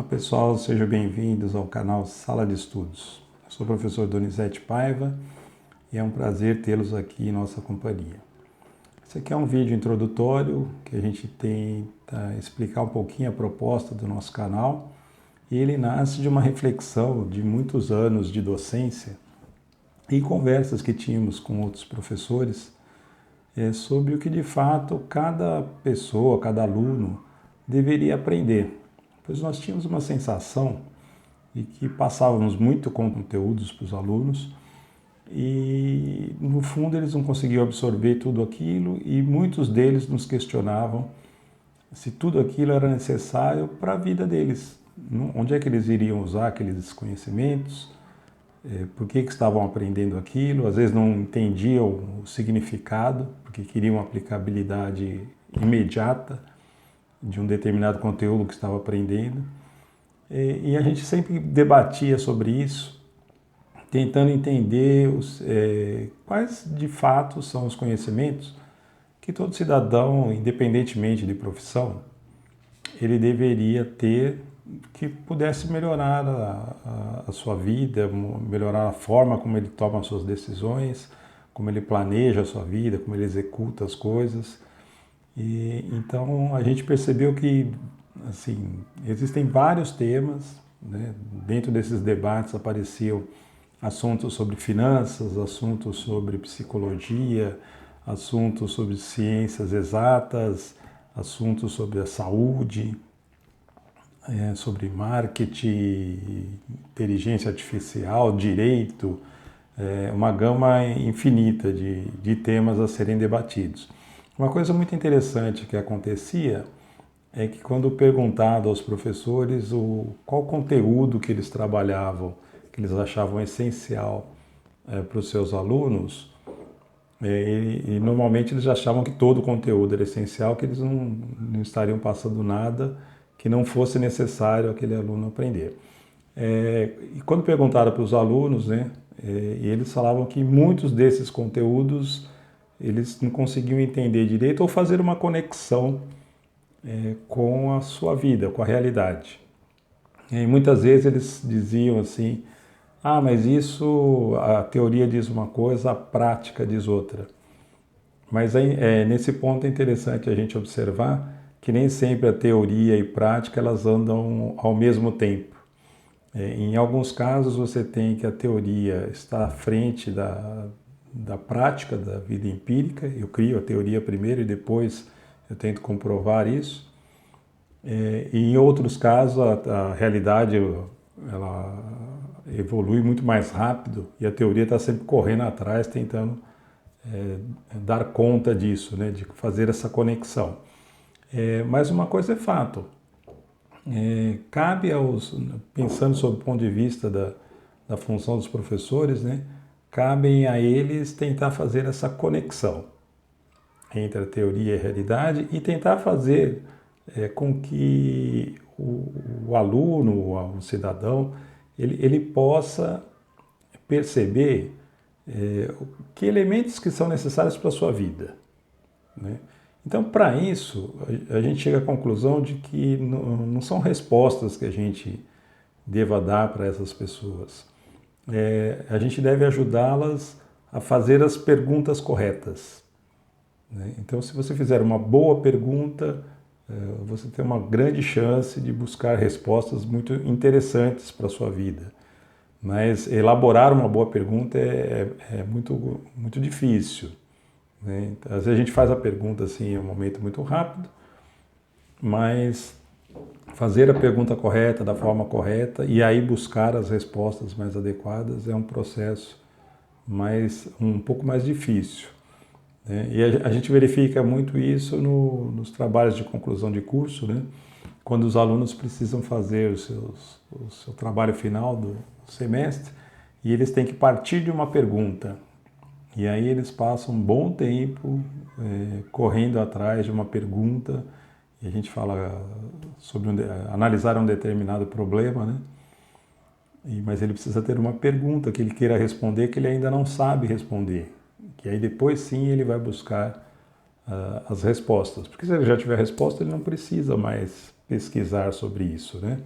Pessoal, sejam bem-vindos ao canal Sala de Estudos. Eu sou o professor Donizete Paiva e é um prazer tê-los aqui em nossa companhia. Esse aqui é um vídeo introdutório que a gente tenta explicar um pouquinho a proposta do nosso canal e ele nasce de uma reflexão de muitos anos de docência e conversas que tínhamos com outros professores sobre o que de fato cada pessoa, cada aluno deveria aprender. Pois nós tínhamos uma sensação de que passávamos muito conteúdos para os alunos e, no fundo, eles não conseguiam absorver tudo aquilo e muitos deles nos questionavam se tudo aquilo era necessário para a vida deles. Onde é que eles iriam usar aqueles conhecimentos? Por que estavam aprendendo aquilo? Às vezes não entendiam o significado, porque queriam aplicabilidade imediata de um determinado conteúdo que estava aprendendo. E a gente sempre debatia sobre isso, tentando entender quais de fato são os conhecimentos que todo cidadão, independentemente de profissão, ele deveria ter, que pudesse melhorar a sua vida, melhorar a forma como ele toma as suas decisões, como ele planeja a sua vida, como ele executa as coisas. Então a gente percebeu que assim, existem vários temas, né? Dentro desses debates apareciam assuntos sobre finanças, assuntos sobre psicologia, assuntos sobre ciências exatas, assuntos sobre a saúde, sobre marketing, inteligência artificial, direito, uma gama infinita de temas a serem debatidos. Uma coisa muito interessante que acontecia é que quando perguntado aos professores qual conteúdo que eles trabalhavam, que eles achavam essencial para os seus alunos, e normalmente eles achavam que todo o conteúdo era essencial, que eles não estariam passando nada que não fosse necessário aquele aluno aprender. E quando perguntaram para os alunos, né, e eles falavam que muitos desses conteúdos eles não conseguiam entender direito ou fazer uma conexão com a sua vida, com a realidade. E muitas vezes eles diziam assim, mas isso, a teoria diz uma coisa, a prática diz outra. Mas nesse ponto é interessante a gente observar que nem sempre a teoria e prática elas andam ao mesmo tempo. Em alguns casos você tem que a teoria está à frente da prática, da vida empírica, eu crio a teoria primeiro e depois eu tento comprovar isso. E em outros casos a realidade ela evolui muito mais rápido e a teoria está sempre correndo atrás, tentando dar conta disso, né, de fazer essa conexão. Mas uma coisa é fato, cabe pensando sob o ponto de vista da função dos professores, né, cabem a eles tentar fazer essa conexão entre a teoria e a realidade e tentar fazer com que o aluno, o cidadão, ele possa perceber que elementos que são necessários para a sua vida, né? Então, para isso, a gente chega à conclusão de que não são respostas que a gente deva dar para essas pessoas. A gente deve ajudá-las a fazer as perguntas corretas, né? Então, se você fizer uma boa pergunta, você tem uma grande chance de buscar respostas muito interessantes para a sua vida. Mas elaborar uma boa pergunta é muito, muito difícil, né? Às vezes a gente faz a pergunta assim em um momento muito rápido, mas fazer a pergunta correta, da forma correta, e aí buscar as respostas mais adequadas é um processo um pouco mais difícil, né? E a gente verifica muito isso nos trabalhos de conclusão de curso, né? Quando os alunos precisam fazer o seu trabalho final do semestre e eles têm que partir de uma pergunta. E aí eles passam um bom tempo correndo atrás de uma pergunta, e a gente fala sobre analisar um determinado problema, né? Mas ele precisa ter uma pergunta que ele queira responder, que ele ainda não sabe responder. Que aí depois sim ele vai buscar as respostas. Porque se ele já tiver a resposta, ele não precisa mais pesquisar sobre isso, né?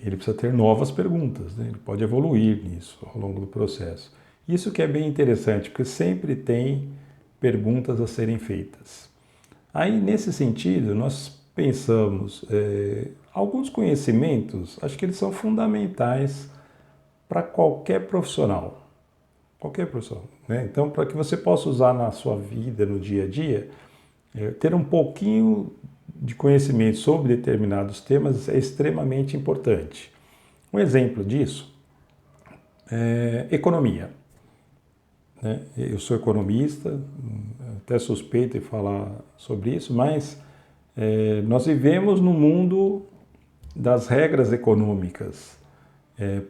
ele precisa ter novas perguntas, né? Ele pode evoluir nisso ao longo do processo. Isso que é bem interessante, porque sempre tem perguntas a serem feitas. Aí, nesse sentido, nós pensamos, alguns conhecimentos, acho que eles são fundamentais para qualquer profissional. Qualquer profissional, né? Então, para que você possa usar na sua vida, no dia a dia, ter um pouquinho de conhecimento sobre determinados temas é extremamente importante. Um exemplo disso é economia, né? Eu sou economista, até suspeito de falar sobre isso, mas nós vivemos no mundo das regras econômicas.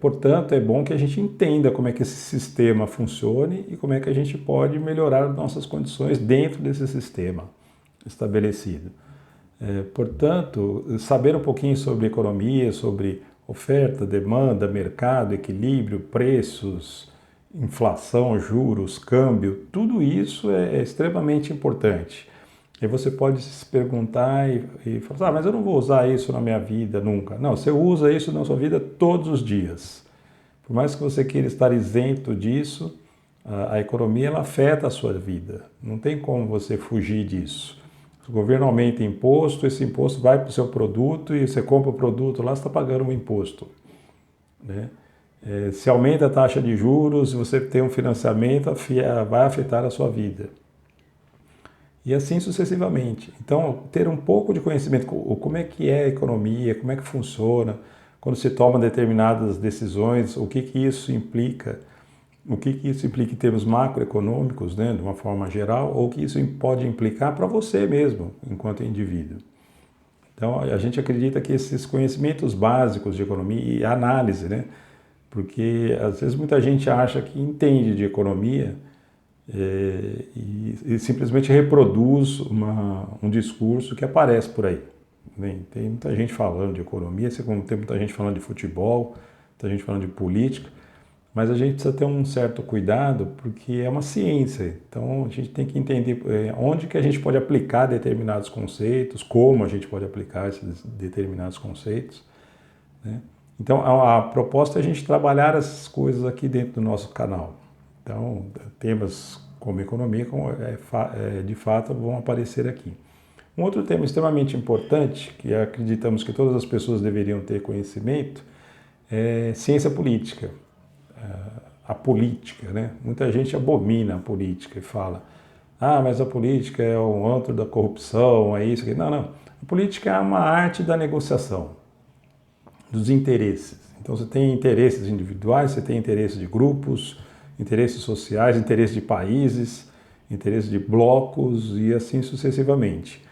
Portanto, é bom que a gente entenda como é que esse sistema funciona e como é que a gente pode melhorar nossas condições dentro desse sistema estabelecido. Portanto, saber um pouquinho sobre economia, sobre oferta, demanda, mercado, equilíbrio, preços, inflação, juros, câmbio, tudo isso é extremamente importante. E você pode se perguntar e falar, mas eu não vou usar isso na minha vida nunca. Não, você usa isso na sua vida todos os dias. Por mais que você queira estar isento disso, a economia ela afeta a sua vida. Não tem como você fugir disso. O governo aumenta imposto, esse imposto vai para o seu produto e você compra o produto lá, você está pagando um imposto, né? Se aumenta a taxa de juros, você tem um financiamento, vai afetar a sua vida. E assim sucessivamente. Então, ter um pouco de conhecimento, como é que é a economia, como é que funciona, quando se toma determinadas decisões, o que isso implica, o que isso implica em termos macroeconômicos, né, de uma forma geral, ou o que isso pode implicar para você mesmo, enquanto indivíduo. Então, a gente acredita que esses conhecimentos básicos de economia e análise, né, porque às vezes muita gente acha que entende de economia e simplesmente reproduz um discurso que aparece por aí. Bem, tem muita gente falando de economia, assim como tem muita gente falando de futebol, muita gente falando de política, mas a gente precisa ter um certo cuidado porque é uma ciência. Então a gente tem que entender onde que a gente pode aplicar determinados conceitos, como a gente pode aplicar esses determinados conceitos, né? Então a proposta é a gente trabalhar essas coisas aqui dentro do nosso canal. Então temas como economia de fato vão aparecer aqui. Um outro tema extremamente importante, que acreditamos que todas as pessoas deveriam ter conhecimento, é ciência política. A política, né? Muita gente abomina a política e fala, mas a política é um antro da corrupção, é isso aqui. Não, não. A política é uma arte da negociação, dos interesses. Então você tem interesses individuais, você tem interesses de grupos, interesses sociais, interesses de países, interesses de blocos e assim sucessivamente.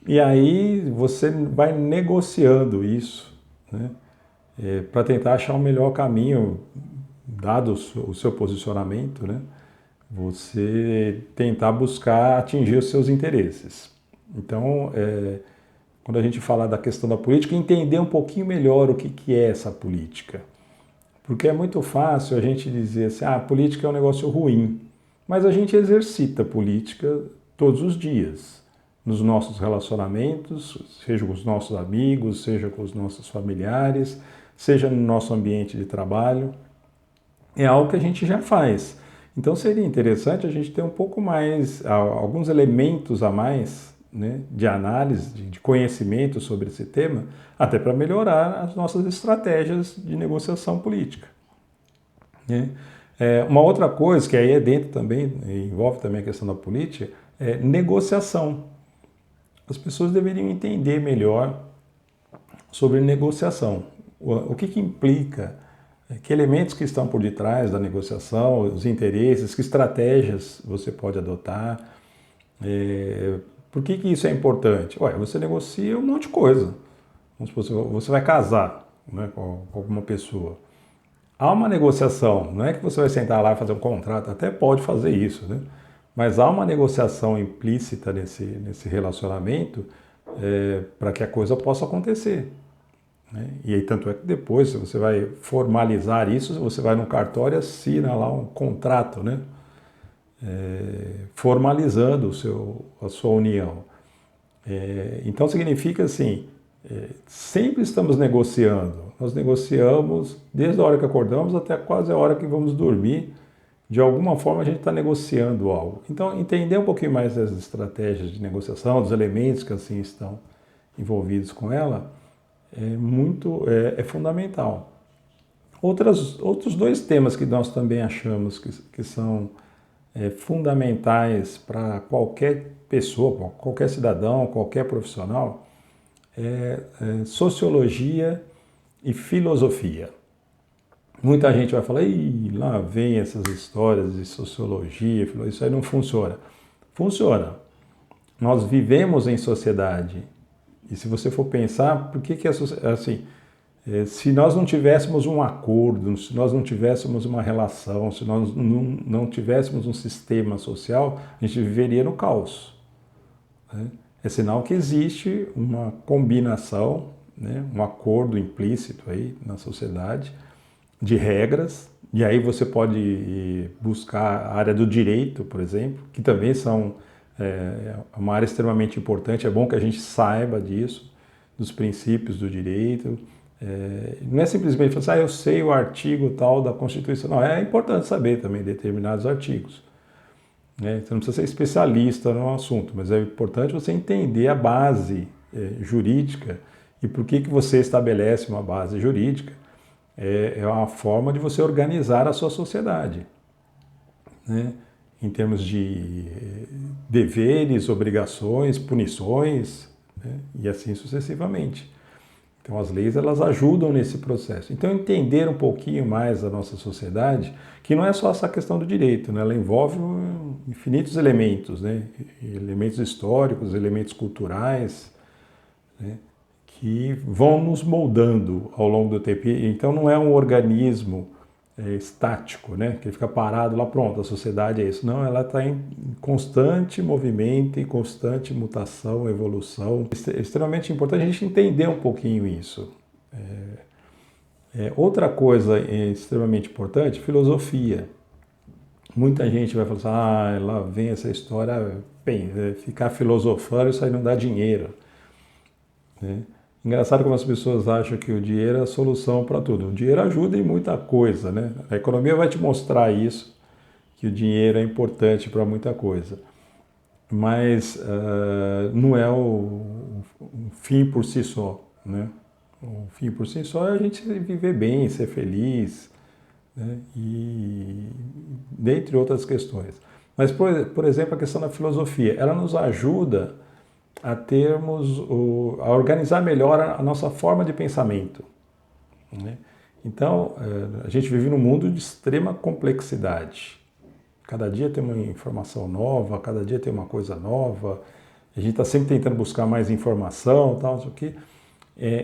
E aí você vai negociando isso, né, para tentar achar o melhor caminho, dado o seu posicionamento, né, você tentar buscar atingir os seus interesses. Então, quando a gente fala da questão da política, entender um pouquinho melhor o que é essa política. Porque é muito fácil a gente dizer assim, a política é um negócio ruim, mas a gente exercita a política todos os dias, nos nossos relacionamentos, seja com os nossos amigos, seja com os nossos familiares, seja no nosso ambiente de trabalho. É algo que a gente já faz. Então seria interessante a gente ter um pouco mais, alguns elementos a mais, né, de análise, de conhecimento sobre esse tema, até para melhorar as nossas estratégias de negociação política, né? Uma outra coisa, que aí é dentro também, envolve também a questão da política, é negociação. As pessoas deveriam entender melhor sobre negociação. O que implica, que elementos que estão por detrás da negociação, os interesses, que estratégias você pode adotar. Por que isso é importante? Você negocia um monte de coisa. Vamos supor, você vai casar, né, com alguma pessoa. Há uma negociação, não é que você vai sentar lá e fazer um contrato, até pode fazer isso, né? Mas há uma negociação implícita nesse relacionamento para que a coisa possa acontecer, né? E aí, tanto é que depois, se você vai formalizar isso, você vai no cartório e assina lá um contrato, né? Formalizando a sua união. Então significa assim, sempre estamos negociando. Nós negociamos desde a hora que acordamos até quase a hora que vamos dormir. De alguma forma a gente está negociando algo. Então, entender um pouquinho mais das estratégias de negociação, dos elementos que assim estão envolvidos com ela, é fundamental. Outros dois temas que nós também achamos que são fundamentais para qualquer pessoa, qualquer cidadão, qualquer profissional, sociologia e filosofia. Muita gente vai falar, ih, lá vem essas histórias de sociologia, isso aí não funciona. Funciona. Nós vivemos em sociedade. E se você for pensar, por que assim, se nós não tivéssemos um acordo, se nós não tivéssemos uma relação, se nós não tivéssemos um sistema social, a gente viveria no caos. Né? É sinal que existe uma combinação, né, um acordo implícito aí na sociedade de regras, e aí você pode buscar a área do direito, por exemplo, que também são uma área extremamente importante, é bom que a gente saiba disso, dos princípios do direito. Não é simplesmente falar assim, eu sei o artigo tal da Constituição. Não, é importante saber também determinados artigos. Né? Você não precisa ser especialista no assunto, mas é importante você entender a base jurídica e por que você estabelece uma base jurídica. É uma forma de você organizar a sua sociedade, né? Em termos de deveres, obrigações, punições, né? E assim sucessivamente. Então as leis elas ajudam nesse processo. Então entender um pouquinho mais a nossa sociedade, que não é só essa questão do direito, né? Ela envolve infinitos elementos, né? Elementos históricos, elementos culturais, né? Que vão nos moldando ao longo do tempo. Então não é um organismo estático, né? Que fica parado lá, pronto, a sociedade é isso. Não, ela está em constante movimento, em constante mutação, evolução. É extremamente importante a gente entender um pouquinho isso. Outra coisa extremamente importante, filosofia. Muita gente vai falar assim, lá vem essa história, bem, ficar filosofando, isso aí não dá dinheiro. Né? Engraçado como as pessoas acham que o dinheiro é a solução para tudo. O dinheiro ajuda em muita coisa, né? A economia vai te mostrar isso, que o dinheiro é importante para muita coisa. Mas não é o fim por si só, né? O fim por si só é a gente viver bem, ser feliz, né? E dentre outras questões. Mas, por exemplo, a questão da filosofia, ela nos ajuda a a organizar melhor a nossa forma de pensamento. Né? Então, a gente vive num mundo de extrema complexidade. Cada dia tem uma informação nova, cada dia tem uma coisa nova, a gente está sempre tentando buscar mais informação, tal, não sei o quê.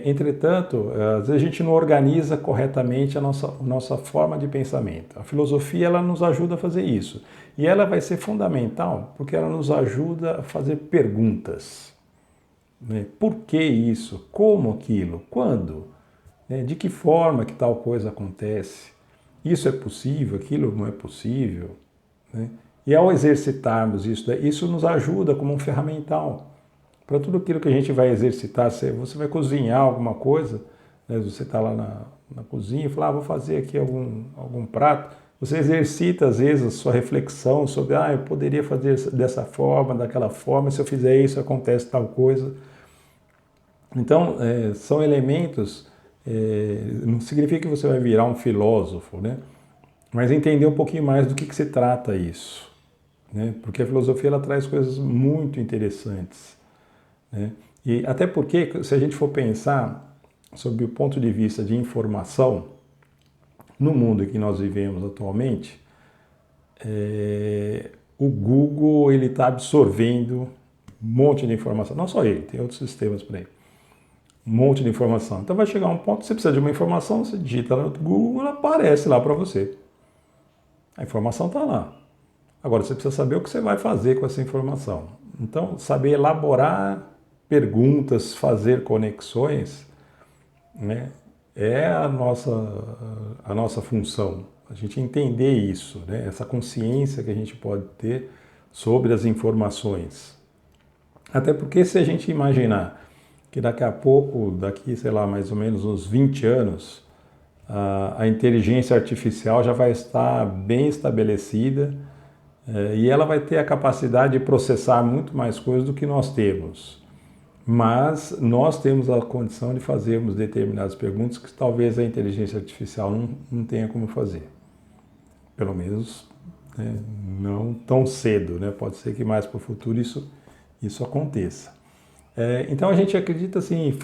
Entretanto, às vezes a gente não organiza corretamente a nossa forma de pensamento. A filosofia ela nos ajuda a fazer isso. E ela vai ser fundamental porque ela nos ajuda a fazer perguntas. Né? Por que isso? Como aquilo? Quando? Né? De que forma que tal coisa acontece? Isso é possível? Aquilo não é possível? Né? E ao exercitarmos isso, isso nos ajuda como um ferramental. Para tudo aquilo que a gente vai exercitar, você vai cozinhar alguma coisa, né? Você está lá na cozinha e fala, vou fazer aqui algum prato. Você exercita, às vezes, a sua reflexão sobre, eu poderia fazer dessa forma, daquela forma, se eu fizer isso, acontece tal coisa. Então, são elementos, não significa que você vai virar um filósofo, né? Mas entender um pouquinho mais do que se trata isso. Né? Porque a filosofia ela traz coisas muito interessantes. Né? E até porque, se a gente for pensar sob o ponto de vista de informação, no mundo em que nós vivemos atualmente, o Google ele está absorvendo um monte de informação. Não só ele, tem outros sistemas por aí. Um monte de informação. Então vai chegar um ponto que você precisa de uma informação, você digita no Google, ela aparece lá para você. A informação está lá. Agora você precisa saber o que você vai fazer com essa informação. Então, saber elaborar perguntas, fazer conexões, né, é a nossa função. A gente entender isso, né, essa consciência que a gente pode ter sobre as informações. Até porque se a gente imaginar que daqui a pouco, daqui, sei lá, mais ou menos uns 20 anos, a inteligência artificial já vai estar bem estabelecida e ela vai ter a capacidade de processar muito mais coisas do que nós temos. Mas nós temos a condição de fazermos determinadas perguntas que talvez a inteligência artificial não tenha como fazer. Pelo menos, né, não tão cedo, né? Pode ser que mais para o futuro isso aconteça. Então a gente acredita assim,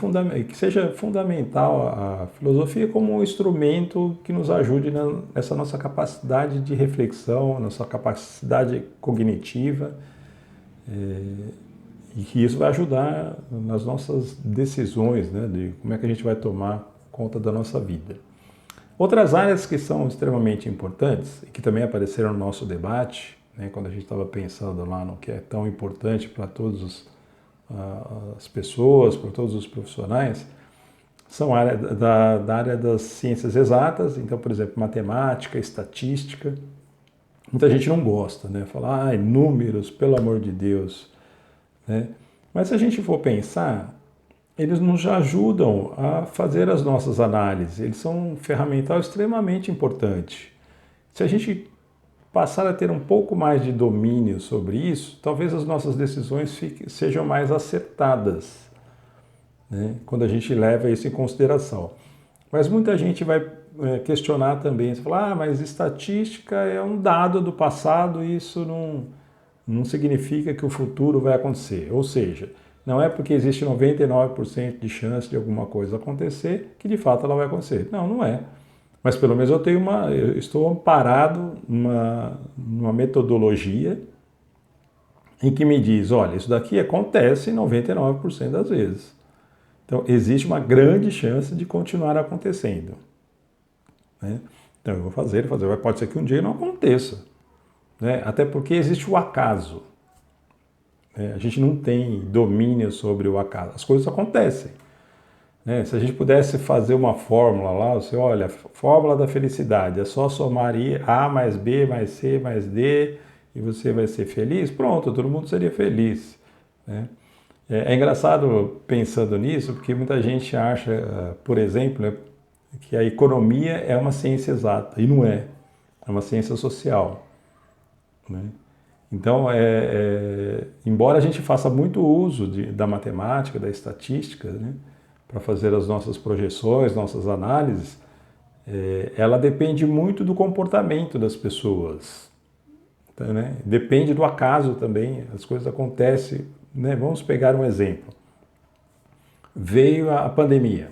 que seja fundamental a filosofia como um instrumento que nos ajude nessa nossa capacidade de reflexão, nossa capacidade cognitiva, e que isso vai ajudar nas nossas decisões, né, de como é que a gente vai tomar conta da nossa vida. Outras áreas que são extremamente importantes e que também apareceram no nosso debate, né, quando a gente estava pensando lá no que é tão importante para todas as pessoas, para todos os profissionais, são da área das ciências exatas, então, por exemplo, matemática, estatística. Muita gente não gosta, né? Fala, números, pelo amor de Deus. Né? Mas se a gente for pensar, eles nos ajudam a fazer as nossas análises, eles são um ferramental extremamente importante. Se a gente passar a ter um pouco mais de domínio sobre isso, talvez as nossas decisões sejam mais acertadas, né? Quando a gente leva isso em consideração. Mas muita gente vai questionar também, você fala, mas estatística é um dado do passado e isso não significa que o futuro vai acontecer. Ou seja, não é porque existe 99% de chance de alguma coisa acontecer que de fato ela vai acontecer. Não é. Mas pelo menos eu estou amparado numa metodologia em que me diz, olha, isso daqui acontece 99% das vezes. Então existe uma grande chance de continuar acontecendo. Né? Então eu vou fazer, pode ser que um dia não aconteça. Né? Até porque existe o acaso. A gente não tem domínio sobre o acaso. As coisas acontecem. Se a gente pudesse fazer uma fórmula lá, você olha, fórmula da felicidade, é só somar A mais B mais C mais D e você vai ser feliz, pronto, todo mundo seria feliz. Né? É engraçado pensando nisso, porque muita gente acha, por exemplo, que a economia é uma ciência exata, e não é. É uma ciência social. Né? Então, embora a gente faça muito uso da matemática, da estatística, né, para fazer as nossas projeções, nossas análises, ela depende muito do comportamento das pessoas. Então, né, depende do acaso também, as coisas acontecem. Né? Vamos pegar um exemplo. Veio a pandemia.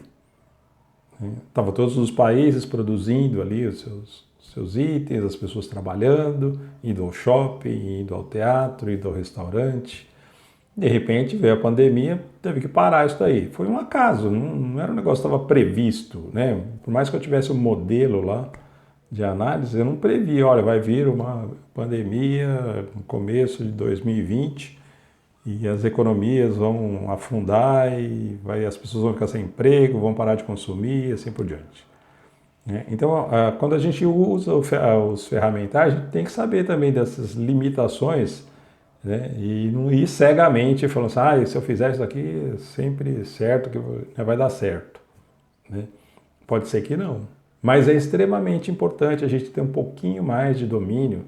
Estavam todos os países produzindo ali os seus itens, as pessoas trabalhando, indo ao shopping, indo ao teatro, indo ao restaurante. De repente veio a pandemia, teve que parar isso daí. Foi um acaso, não era um negócio que estava previsto. Né? Por mais que eu tivesse um modelo lá de análise, eu não previ, olha, vai vir uma pandemia no começo de 2020 e as economias vão afundar e as pessoas vão ficar sem emprego, vão parar de consumir e assim por diante. Então, quando a gente usa os ferramentais, a gente tem que saber também dessas limitações, né? E não ir cegamente falando assim, se eu fizer isso aqui, é sempre certo que vai dar certo. Né? Pode ser que não. Mas é extremamente importante a gente ter um pouquinho mais de domínio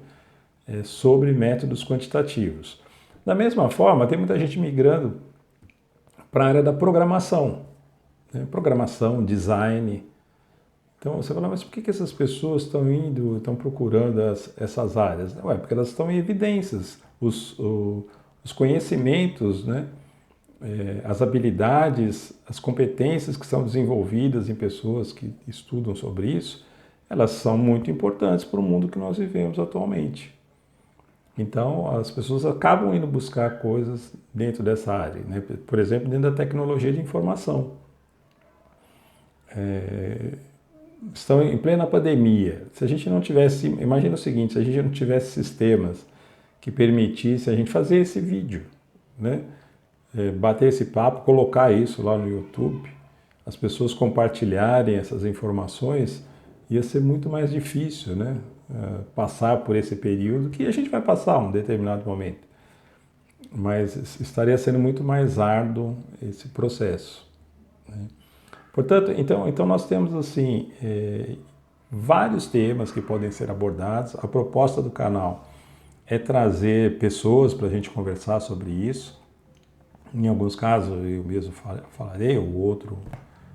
sobre métodos quantitativos. Da mesma forma, tem muita gente migrando para a área da programação. Né? Programação, design. Então você fala, mas por que essas pessoas estão procurando essas áreas? Porque elas estão em evidências. Os conhecimentos, né? As habilidades, as competências que são desenvolvidas em pessoas que estudam sobre isso, elas são muito importantes para o mundo que nós vivemos atualmente. Então, as pessoas acabam indo buscar coisas dentro dessa área, né? Por exemplo, dentro da tecnologia de informação. Estão em plena pandemia. Se a gente não tivesse, imagina o seguinte, se a gente não tivesse sistemas que permitissem a gente fazer esse vídeo, né? Bater esse papo, colocar isso lá no YouTube, as pessoas compartilharem essas informações, ia ser muito mais difícil, né? Passar por esse período que a gente vai passar um determinado momento. mas estaria sendo muito mais árduo esse processo, né? Portanto, então nós temos assim vários temas que podem ser abordados. A proposta do canal é trazer pessoas para a gente conversar sobre isso. Em alguns casos eu mesmo falarei, ou outro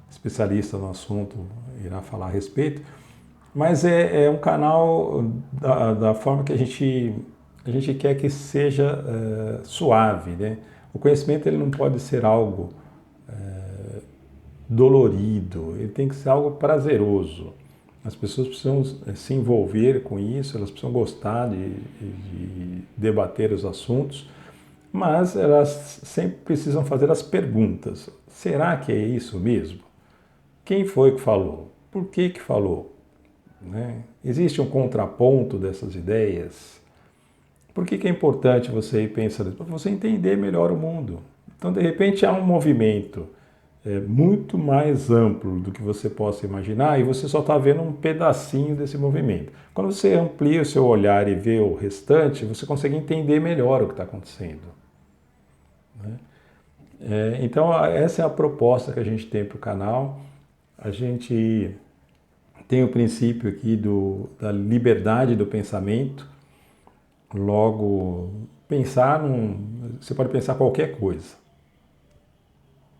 especialista no assunto irá falar a respeito, mas é um canal da forma que a gente quer que seja suave, né? O conhecimento ele não pode ser algo dolorido, ele tem que ser algo prazeroso. As pessoas precisam se envolver com isso, elas precisam gostar de debater os assuntos, mas elas sempre precisam fazer as perguntas. Será que é isso mesmo? Quem foi que falou? Por que que falou? Né? Existe um contraponto dessas ideias? Por que que é importante você ir pensando? Para você entender melhor o mundo. Então, de repente, há um movimento muito mais amplo do que você possa imaginar e você só está vendo um pedacinho desse movimento. Quando você amplia o seu olhar e vê o restante, você consegue entender melhor o que está acontecendo, né? Então, essa é a proposta que a gente tem para o canal. A gente tem o princípio aqui da liberdade do pensamento. Logo, você pode pensar qualquer coisa,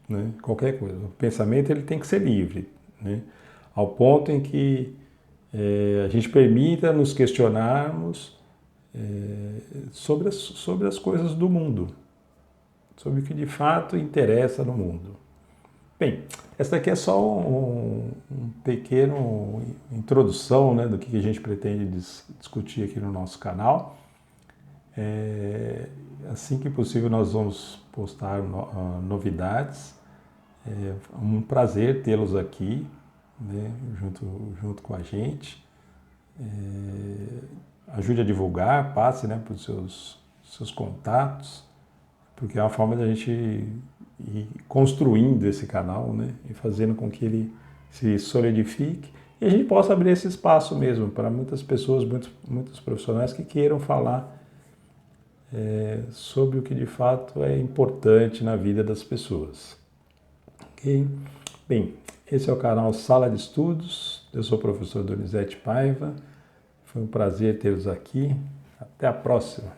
né? Qualquer coisa. O pensamento ele tem que ser livre, né? Ao ponto em que a gente permita nos questionarmos sobre as coisas do mundo, sobre o que de fato interessa no mundo. Bem, essa aqui é só um pequeno introdução, né, do que a gente pretende discutir aqui no nosso canal. Assim que possível nós vamos postar novidades. É um prazer tê-los aqui, né, junto com a gente. Ajude a divulgar, passe, né, para os seus contatos, porque é uma forma de a gente ir construindo esse canal, né, e fazendo com que ele se solidifique e a gente possa abrir esse espaço mesmo para muitas pessoas, muitos profissionais que queiram falar sobre o que de fato é importante na vida das pessoas. Ok? Bem, esse é o canal Sala de Estudos. Eu sou o professor Donizete Paiva. Foi um prazer tê-los aqui. Até a próxima.